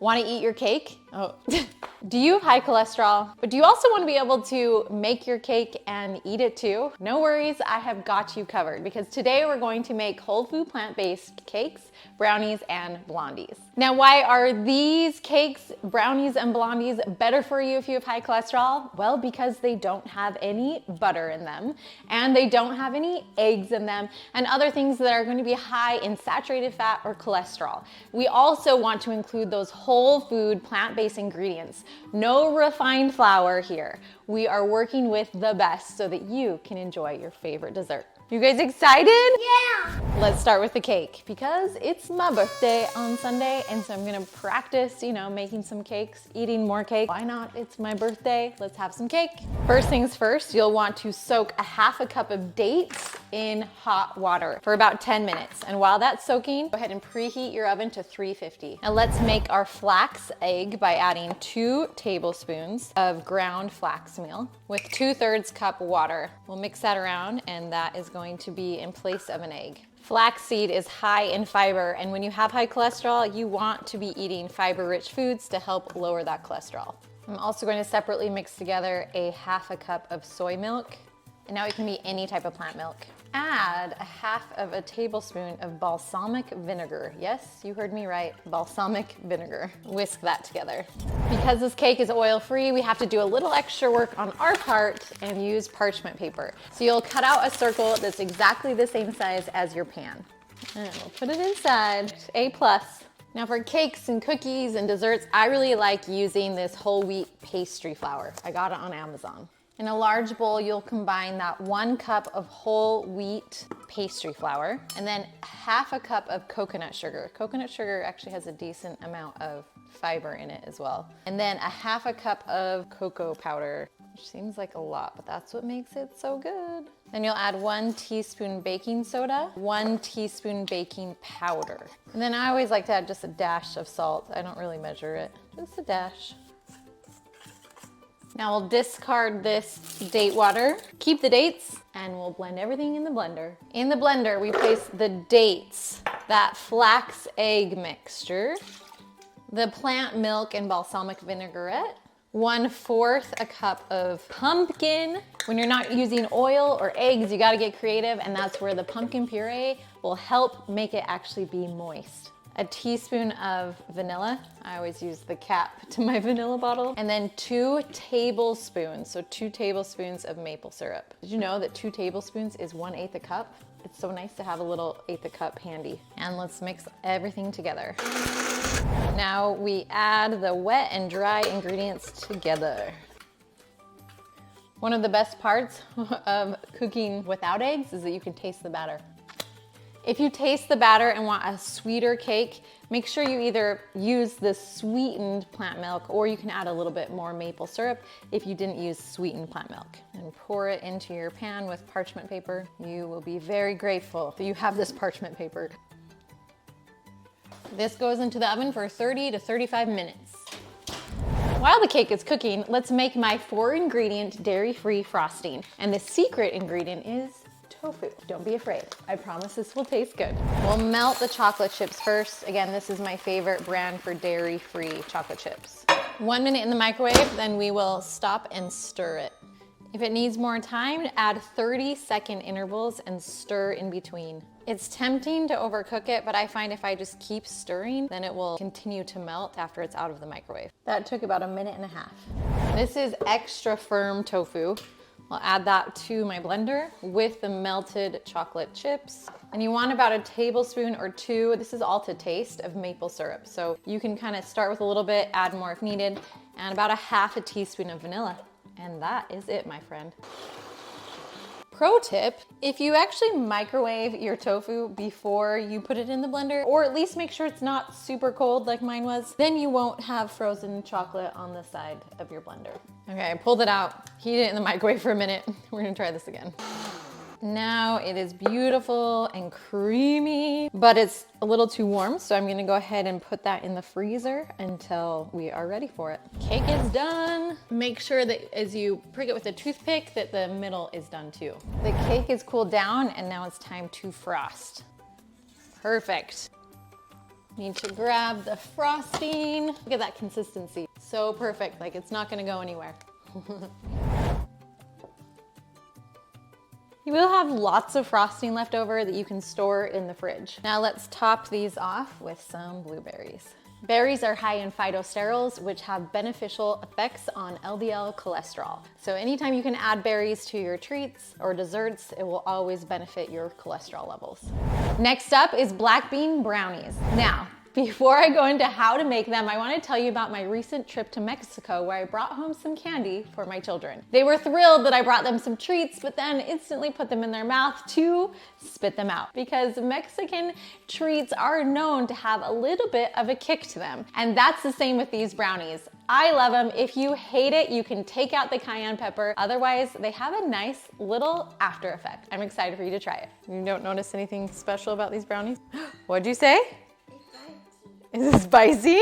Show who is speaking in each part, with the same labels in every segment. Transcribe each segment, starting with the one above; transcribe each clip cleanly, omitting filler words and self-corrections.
Speaker 1: Want to eat your cake? Oh. Do you have high cholesterol? But do you also want to be able to make your cake and eat it too? No worries, I have got you covered because today we're going to make whole food plant-based cakes, brownies, and blondies. Now, why are these cakes, brownies, and blondies better for you if you have high cholesterol? Well, because they don't have any butter in them, and they don't have any eggs in them, and other things that are going to be high in saturated fat or cholesterol. We also want to include those whole food plant-based ingredients. No refined flour here. We are working with the best so that you can enjoy your favorite dessert. You guys excited?
Speaker 2: Yeah!
Speaker 1: Let's start with the cake because it's my birthday on Sunday, and so I'm gonna practice, making some cakes, eating more cake. Why not? It's my birthday. Let's have some cake. First things first, you'll want to soak a half a cup of dates in hot water for about 10 minutes. And while that's soaking, go ahead and preheat your oven to 350. Now let's make our flax egg by adding 2 tablespoons of ground flax meal with 2/3 cup water. We'll mix that around, and that is going to be in place of an egg. Flaxseed is high in fiber, and when you have high cholesterol, you want to be eating fiber-rich foods to help lower that cholesterol. I'm also going to separately mix together a half a cup of soy milk, and now it can be any type of plant milk. Add a half of a tablespoon of balsamic vinegar. Yes, you heard me right, balsamic vinegar. Whisk that together. Because this cake is oil-free, we have to do a little extra work on our part and use parchment paper. So you'll cut out a circle that's exactly the same size as your pan. And we'll put it inside, A+. Now for cakes and cookies and desserts, I really like using this whole wheat pastry flour. I got it on Amazon. In a large bowl, you'll combine that 1 cup of whole wheat pastry flour and then half a cup of coconut sugar. Coconut sugar actually has a decent amount of fiber in it as well. And then a half a cup of cocoa powder, which seems like a lot, but that's what makes it so good. Then you'll add 1 teaspoon baking soda, 1 teaspoon baking powder. And then I always like to add just a dash of salt. I don't really measure it, just a dash. Now we'll discard this date water, keep the dates, and we'll blend everything in the blender. In the blender, we place the dates, that flax egg mixture, the plant milk and balsamic vinaigrette, 1/4 a cup of pumpkin. When you're not using oil or eggs, you gotta get creative, and that's where the pumpkin puree will help make it actually be moist. A teaspoon of vanilla. I always use the cap to my vanilla bottle. And then 2 tablespoons, so 2 tablespoons of maple syrup. Did you know that 2 tablespoons is 1/8 a cup? It's so nice to have a little 1/8 a cup handy. And let's mix everything together. Now we add the wet and dry ingredients together. One of the best parts of cooking without eggs is that you can taste the batter. If you taste the batter and want a sweeter cake, make sure you either use the sweetened plant milk or you can add a little bit more maple syrup if you didn't use sweetened plant milk. And pour it into your pan with parchment paper. You will be very grateful that you have this parchment paper. This goes into the oven for 30 to 35 minutes. While the cake is cooking, let's make my 4-ingredient dairy-free frosting. And the secret ingredient is tofu. Don't be afraid. I promise this will taste good. We'll melt the chocolate chips first. Again, this is my favorite brand for dairy-free chocolate chips. 1 minute in the microwave, then we will stop and stir it. If it needs more time, add 30-second intervals and stir in between. It's tempting to overcook it, but I find if I just keep stirring, then it will continue to melt after it's out of the microwave. That took about 1.5 minutes. This is extra firm tofu. I'll add that to my blender with the melted chocolate chips. And you want about 1 tablespoon or 2, this is all to taste, of maple syrup. So you can kind of start with a little bit, add more if needed, and about 1/2 teaspoon of vanilla. And that is it, my friend. Pro tip, if you actually microwave your tofu before you put it in the blender, or at least make sure it's not super cold like mine was, then you won't have frozen chocolate on the side of your blender. Okay, I pulled it out, heated it in the microwave for a minute. We're gonna try this again. Now it is beautiful and creamy, but it's a little too warm, so I'm gonna go ahead and put that in the freezer until we are ready for it. Cake is done. Make sure that as you prick it with a toothpick that the middle is done too. The cake is cooled down and now it's time to frost. Perfect. Need to grab the frosting. Look at that consistency. So perfect, like it's not gonna go anywhere. You will have lots of frosting left over that you can store in the fridge. Now let's top these off with some blueberries. Berries are high in phytosterols, which have beneficial effects on LDL cholesterol. So anytime you can add berries to your treats or desserts, it will always benefit your cholesterol levels. Next up is black bean brownies. Now, before I go into how to make them, I want to tell you about my recent trip to Mexico where I brought home some candy for my children. They were thrilled that I brought them some treats, but then instantly put them in their mouth to spit them out because Mexican treats are known to have a little bit of a kick to them. And that's the same with these brownies. I love them. If you hate it, you can take out the cayenne pepper. Otherwise, they have a nice little after effect. I'm excited for you to try it. You don't notice anything special about these brownies? What'd you say? Is it spicy?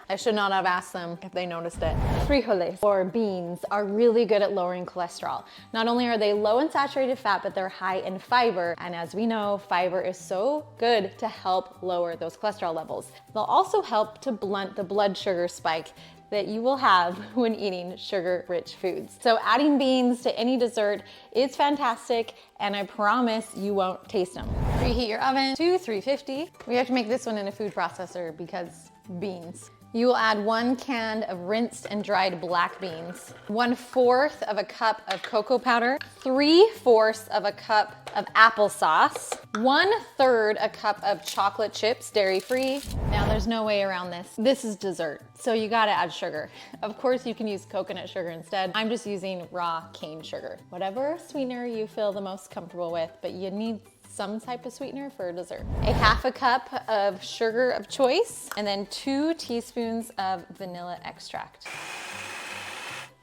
Speaker 1: I should not have asked them if they noticed it. Frijoles, or beans, are really good at lowering cholesterol. Not only are they low in saturated fat, but they're high in fiber. And as we know, fiber is so good to help lower those cholesterol levels. They'll also help to blunt the blood sugar spike that you will have when eating sugar-rich foods. So adding beans to any dessert is fantastic, and I promise you won't taste them. Preheat your oven to 350. We have to make this one in a food processor because beans. You will add 1 can of rinsed and dried black beans, 1/4 of a cup of cocoa powder, 3/4 of a cup of applesauce, 1/3 a cup of chocolate chips, dairy-free. Now there's no way around this. This is dessert, so you gotta add sugar. Of course you can use coconut sugar instead. I'm just using raw cane sugar. Whatever sweetener you feel the most comfortable with, but you need some type of sweetener for dessert. 1/2 cup of sugar of choice, and then 2 teaspoons of vanilla extract.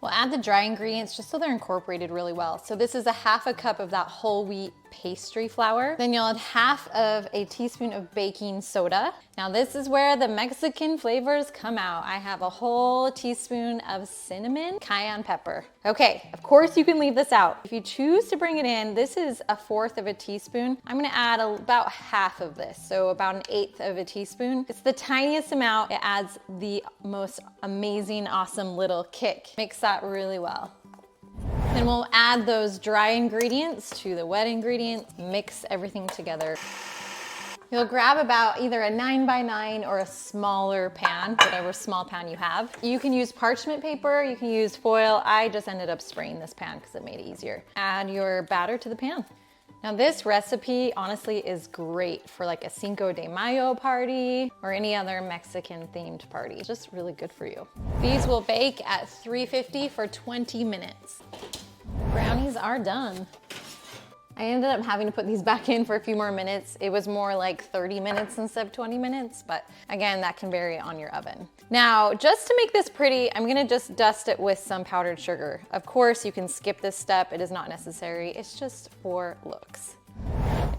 Speaker 1: We'll add the dry ingredients just so they're incorporated really well. So this is 1/2 cup of that whole wheat pastry flour. Then you'll add 1/2 a teaspoon of baking soda. Now this is where the Mexican flavors come out. I have a whole teaspoon of cinnamon, cayenne pepper. Okay, of course you can leave this out. If you choose to bring it in, this is 1/4 of a teaspoon. I'm gonna add about 1/2 of this, so about 1/8 of a teaspoon. It's the tiniest amount. It adds the most amazing, awesome little kick. Mix that really well. Then we'll add those dry ingredients to the wet ingredients, mix everything together. You'll grab about either a 9x9 or a smaller pan, whatever small pan you have. You can use parchment paper, you can use foil. I just ended up spraying this pan because it made it easier. Add your batter to the pan. Now this recipe honestly is great for like a Cinco de Mayo party or any other Mexican themed party. It's just really good for you. These will bake at 350 for 20 minutes. The brownies are done. I ended up having to put these back in for a few more minutes. It was more like 30 minutes instead of 20 minutes, but again, that can vary on your oven. Now, just to make this pretty, I'm gonna just dust it with some powdered sugar. Of course, you can skip this step. It is not necessary. It's just for looks.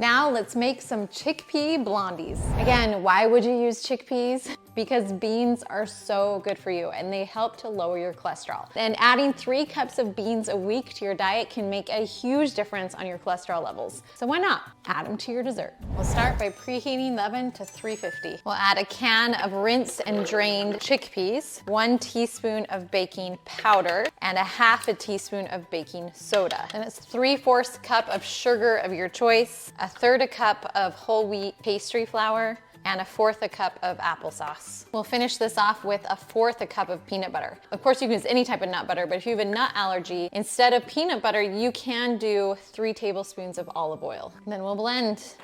Speaker 1: Now let's make some chickpea blondies. Again, why would you use chickpeas? Because beans are so good for you and they help to lower your cholesterol. And adding 3 cups of beans a week to your diet can make a huge difference on your cholesterol levels. So why not add them to your dessert? We'll start by preheating the oven to 350. We'll add a can of rinsed and drained chickpeas, 1 teaspoon of baking powder, and 1/2 a teaspoon of baking soda. Then it's 3/4 cup of sugar of your choice, 1/3 a cup of whole wheat pastry flour, and 1/4 a cup of applesauce. We'll finish this off with 1/4 a cup of peanut butter. Of course, you can use any type of nut butter, but if you have a nut allergy, instead of peanut butter, you can do 3 tablespoons of olive oil. And then we'll blend.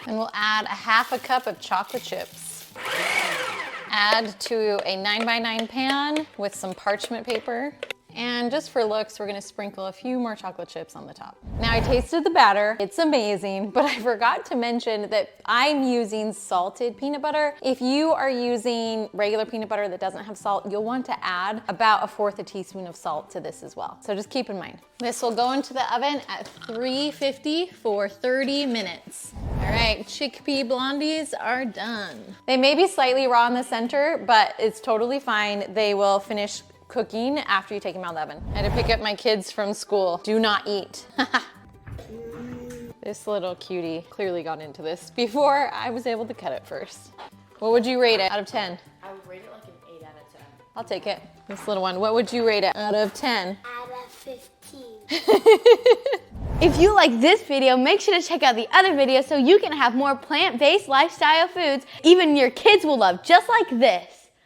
Speaker 1: And we'll add 1/2 a cup of chocolate chips. Add to a 9x9 pan with some parchment paper. And just for looks, we're gonna sprinkle a few more chocolate chips on the top. Now I tasted the batter, it's amazing, but I forgot to mention that I'm using salted peanut butter. If you are using regular peanut butter that doesn't have salt, you'll want to add about 1/4 a teaspoon of salt to this as well. So just keep in mind. This will go into the oven at 350 for 30 minutes. All right, chickpea blondies are done. They may be slightly raw in the center, but it's totally fine. They will finish cooking after you take them out of the oven. I had to pick up my kids from school. Do not eat. This little cutie clearly got into this before I was able to cut it first. What would you rate it out of 10?
Speaker 2: I would rate it like an 8 out of 10.
Speaker 1: I'll take it. This little one, what would you rate it out of 10?
Speaker 3: Out of 15. If you like this video, make sure to check out the other videos so you can have more plant-based lifestyle foods even your kids will love, just like this.